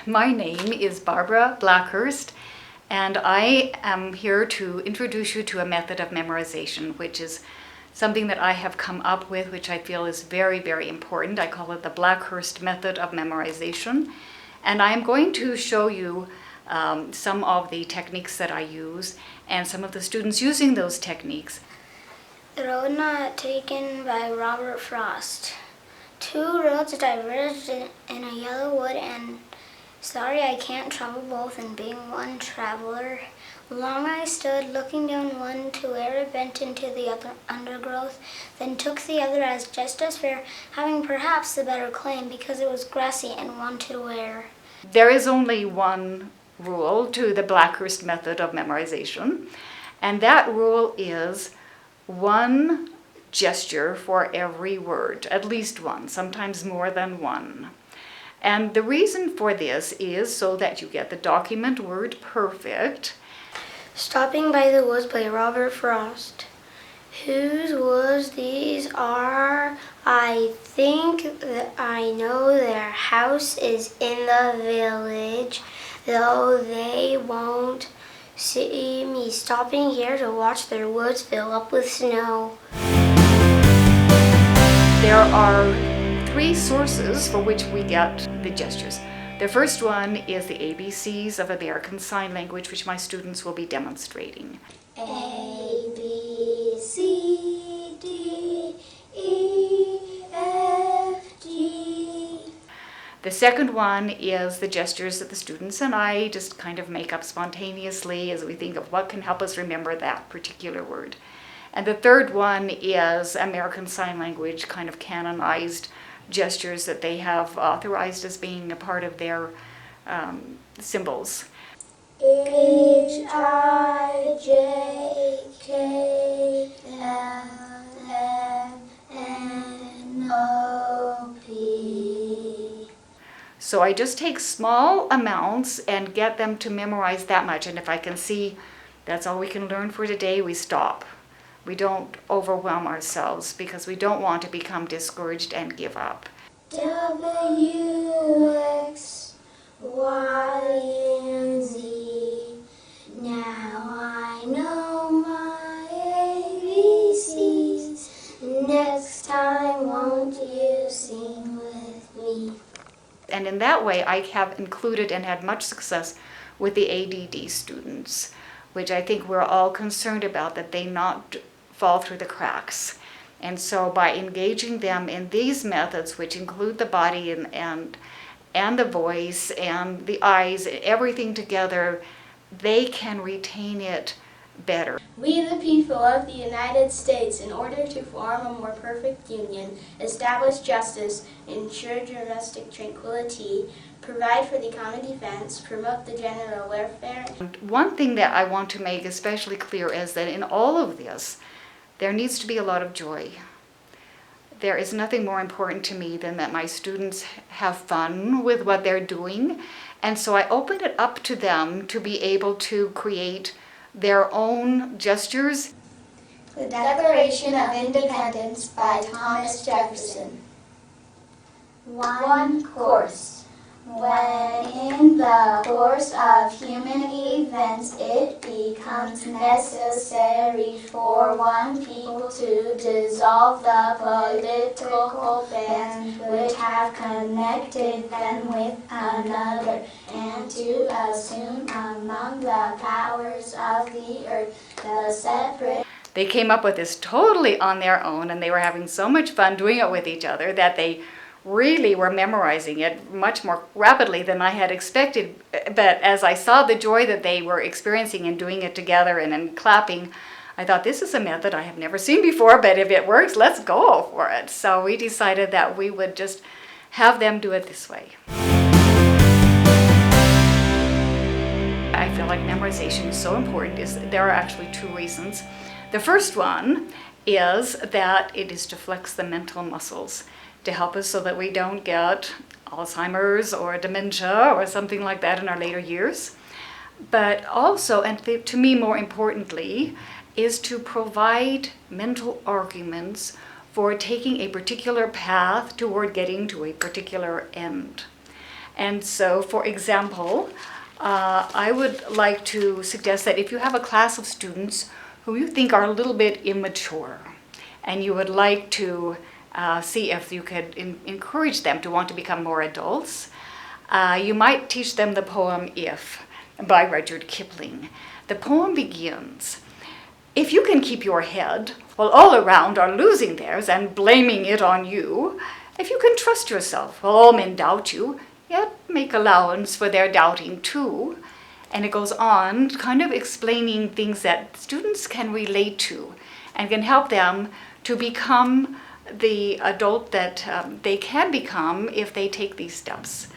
My name is Barbara Blackhurst, and I am here to introduce you to a method of memorization, which is something that I have come up with, which I feel is very, very important. I call it the Blackhurst method of memorization. And I'm going to show you some of the techniques that I use and some of the students using those techniques. The road not taken by Robert Frost. Two roads diverged in a yellow wood, and sorry I can't travel both, and being one traveler. Long I stood, looking down one to where it bent into the other undergrowth, then took the other as just as fair, having perhaps the better claim, because it was grassy and wanted wear. There is only one rule to the Blackhurst method of memorization, and that rule is one gesture for every word, at least one, sometimes more than one. And the reason for this is so that you get the document word perfect. Stopping by the Woods by Robert Frost. Whose woods these are? I think that I know their house is in the village, though they won't see me stopping here to watch their woods fill up with snow. There are three sources for which we get the gestures. The first one is the ABCs of American Sign Language, which my students will be demonstrating. A, B, C, D, E, F, G. The second one is the gestures that the students and I just kind of make up spontaneously as we think of what can help us remember that particular word. And the third one is American Sign Language kind of canonized gestures that they have authorized as being a part of their symbols. H, I, J, K, L, M, N, O, P. So I just take small amounts and get them to memorize that much. And if I can see that's all we can learn for today, we stop. We don't overwhelm ourselves because we don't want to become discouraged and give up. W, X, Y, and Z. Now I know my ABCs. Next time, won't you sing with me? And in that way, I have included and had much success with the ADD students, which I think we're all concerned about, that they not fall through the cracks. And so by engaging them in these methods, which include the body and the voice and the eyes, everything together, they can retain it better. We, the people of the United States, in order to form a more perfect union, establish justice, ensure domestic tranquility, provide for the common defense, promote the general welfare. And one thing that I want to make especially clear is that in all of this, there needs to be a lot of joy. There is nothing more important to me than that my students have fun with what they're doing. And so I open it up to them to be able to create their own gestures. The Declaration of Independence by Thomas Jefferson. One course. When in the course of human events it becomes necessary for one people to dissolve the political bands which have connected them with another, and to assume among the powers of the earth the separate. They came up with this totally on their own, and they were having so much fun doing it with each other that they really were memorizing it much more rapidly than I had expected. But as I saw the joy that they were experiencing in doing it together and in clapping, I thought, this is a method I have never seen before, but if it works, let's go for it. So we decided that we would just have them do it this way. I feel like memorization is so important. There are actually two reasons. The first one is that it is to flex the mental muscles, to help us so that we don't get Alzheimer's or dementia or something like that in our later years. But also, and to me more importantly, is to provide mental arguments for taking a particular path toward getting to a particular end. And so, for example, I would like to suggest that if you have a class of students who you think are a little bit immature, and you would like to see if you could encourage them to want to become more adults, you might teach them the poem If by Rudyard Kipling. The poem begins, "If you can keep your head while all around are losing theirs and blaming it on you, if you can trust yourself while all men doubt you, yet make allowance for their doubting too." And it goes on kind of explaining things that students can relate to and can help them to become the adult that they can become if they take these steps.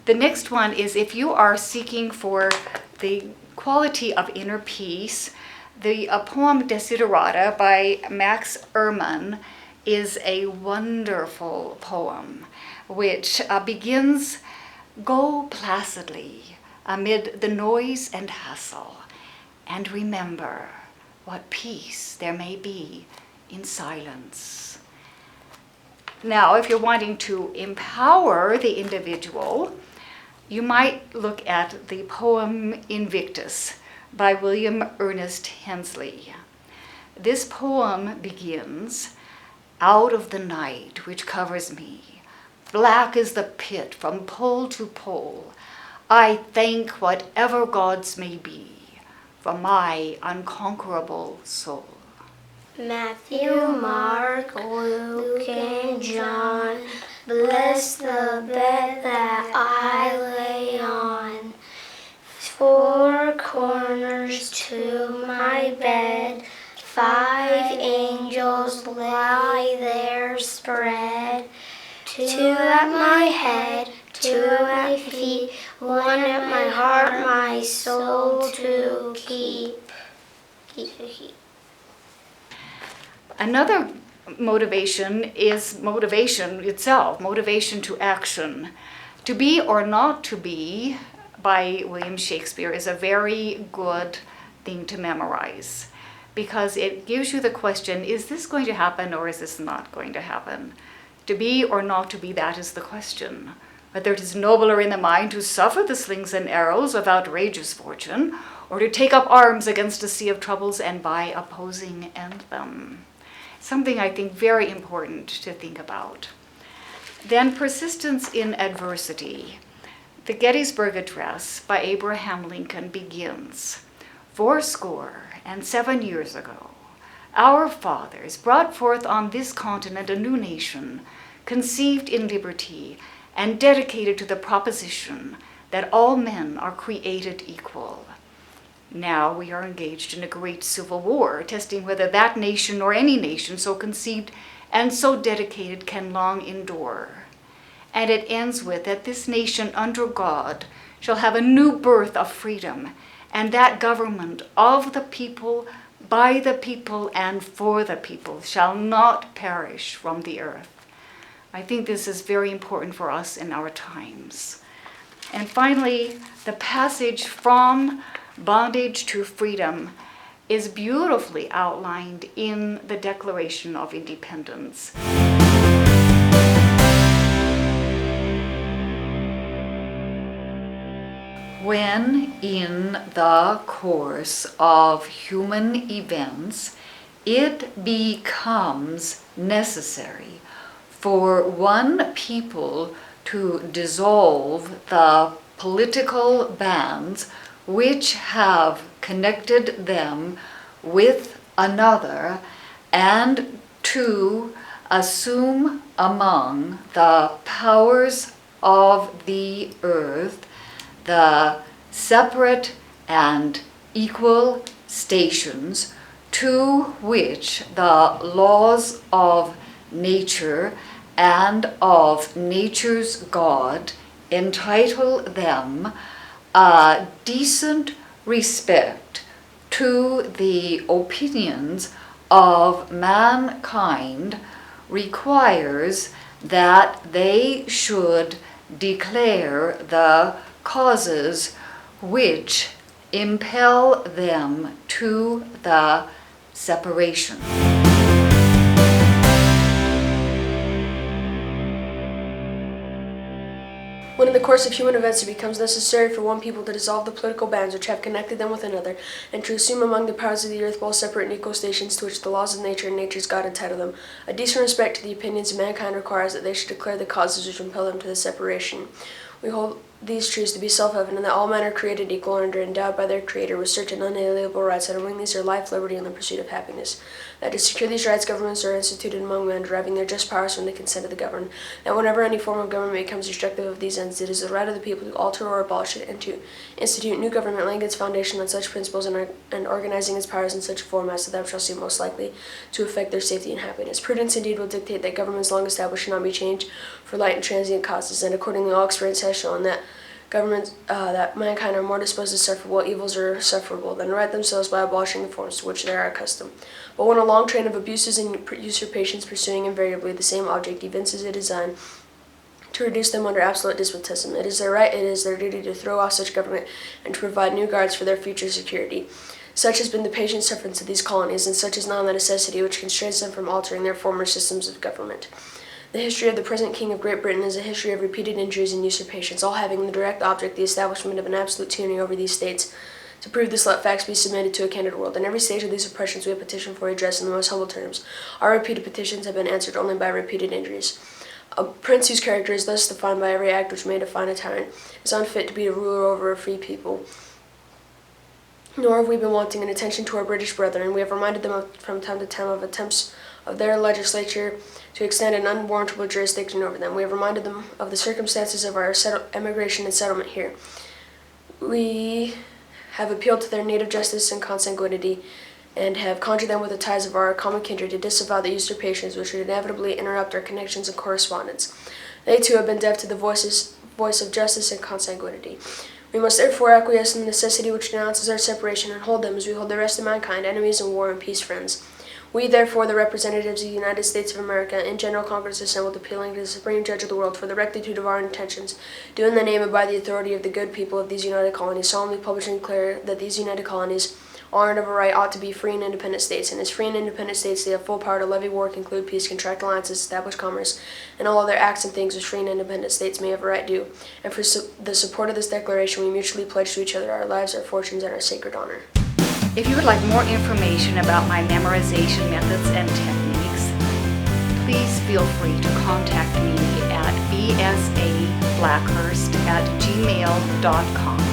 The next one is, if you are seeking for the quality of inner peace, the poem Desiderata by Max Ehrmann is a wonderful poem which begins, "Go placidly amid the noise and hassle, and remember what peace there may be in silence." Now, if you're wanting to empower the individual, you might look at the poem Invictus by William Ernest Hensley. This poem begins, "Out of the night which covers me, black is the pit from pole to pole, I thank whatever gods may be for my unconquerable soul." Matthew, Mark, Luke, and John, bless the bed that I lay on. 4 corners to my bed, 5 angels lie there spread. 2 at my head, 2 at my feet, 1 at my heart, my soul to keep. Another motivation is motivation itself, motivation to action. To Be or Not to Be by William Shakespeare is a very good thing to memorize because it gives you the question, is this going to happen or is this not going to happen? To be or not to be, that is the question. Whether it is nobler in the mind to suffer the slings and arrows of outrageous fortune, or to take up arms against a sea of troubles and by opposing end them. Something I think very important to think about. Then persistence in adversity. The Gettysburg Address by Abraham Lincoln begins, "47 years ago, our fathers brought forth on this continent a new nation, conceived in liberty and dedicated to the proposition that all men are created equal. Now we are engaged in a great civil war, testing whether that nation or any nation so conceived and so dedicated can long endure. And it ends with that this nation under God shall have a new birth of freedom, and that government of the people, by the people, and for the people shall not perish from the earth." I think this is very important for us in our times. And finally, the passage from bondage to freedom is beautifully outlined in the Declaration of Independence. When in the course of human events it becomes necessary for one people to dissolve the political bands which have connected them with another, and to assume among the powers of the earth the separate and equal stations to which the laws of nature and of nature's God entitle them, a decent respect to the opinions of mankind requires that they should declare the causes which impel them to the separation. When in the course of human events it becomes necessary for one people to dissolve the political bands which have connected them with another, and to assume among the powers of the earth both separate and equal stations to which the laws of nature and nature's God entitle them, a decent respect to the opinions of mankind requires that they should declare the causes which impel them to the separation. We hold these truths to be self-evident, that all men are created equal and are endowed by their Creator with certain unalienable rights, that among these are life, liberty, and the pursuit of happiness. That to secure these rights, governments are instituted among men, deriving their just powers from the consent of the governed. That whenever any form of government becomes destructive of these ends, it is the right of the people to alter or abolish it, and to institute new government, laying its foundation on such principles and organizing its powers in such a form as to them shall seem most likely to affect their safety and happiness. Prudence indeed will dictate that governments long established should not be changed for light and transient causes, and accordingly all experience has shown that governments that mankind are more disposed to suffer while evils are sufferable than to right themselves by abolishing the forms to which they are accustomed. But when a long train of abuses and usurpations pursuing invariably the same object evinces a design to reduce them under absolute despotism, it is their right, it is their duty to throw off such government and to provide new guards for their future security. Such has been the patient sufferance of these colonies, and such is now the necessity which constrains them from altering their former systems of government. The history of the present King of Great Britain is a history of repeated injuries and usurpations, all having the direct object the establishment of an absolute tyranny over these states. To prove this, let facts be submitted to a candid world. In every stage of these oppressions we have petitioned for redress in the most humble terms. Our repeated petitions have been answered only by repeated injuries. A prince whose character is thus defined by every act which may define a tyrant is unfit to be a ruler over a free people. Nor have we been wanting in attention to our British brethren. We have reminded them from time to time of attempts of their legislature to extend an unwarrantable jurisdiction over them. We have reminded them of the circumstances of our emigration and settlement here. We have appealed to their native justice and consanguinity, and have conjured them with the ties of our common kindred to disavow the usurpations which would inevitably interrupt our connections and correspondence. They too have been deaf to the voice of justice and consanguinity. We must therefore acquiesce in the necessity which denounces our separation, and hold them, as we hold the rest of mankind, enemies in war and peace friends. We, therefore, the representatives of the United States of America, in General Congress assembled, appealing to the Supreme Judge of the world for the rectitude of our intentions, do in the name and by the authority of the good people of these United Colonies solemnly publish and declare that these United Colonies are and of a right ought to be free and independent states, and as free and independent states they have full power to levy war, conclude peace, contract alliances, establish commerce, and all other acts and things which free and independent states may have a right to do. And for the support of this declaration we mutually pledge to each other our lives, our fortunes, and our sacred honor. If you would like more information about my memorization methods and techniques, please feel free to contact me at bsablackhurst@gmail.com.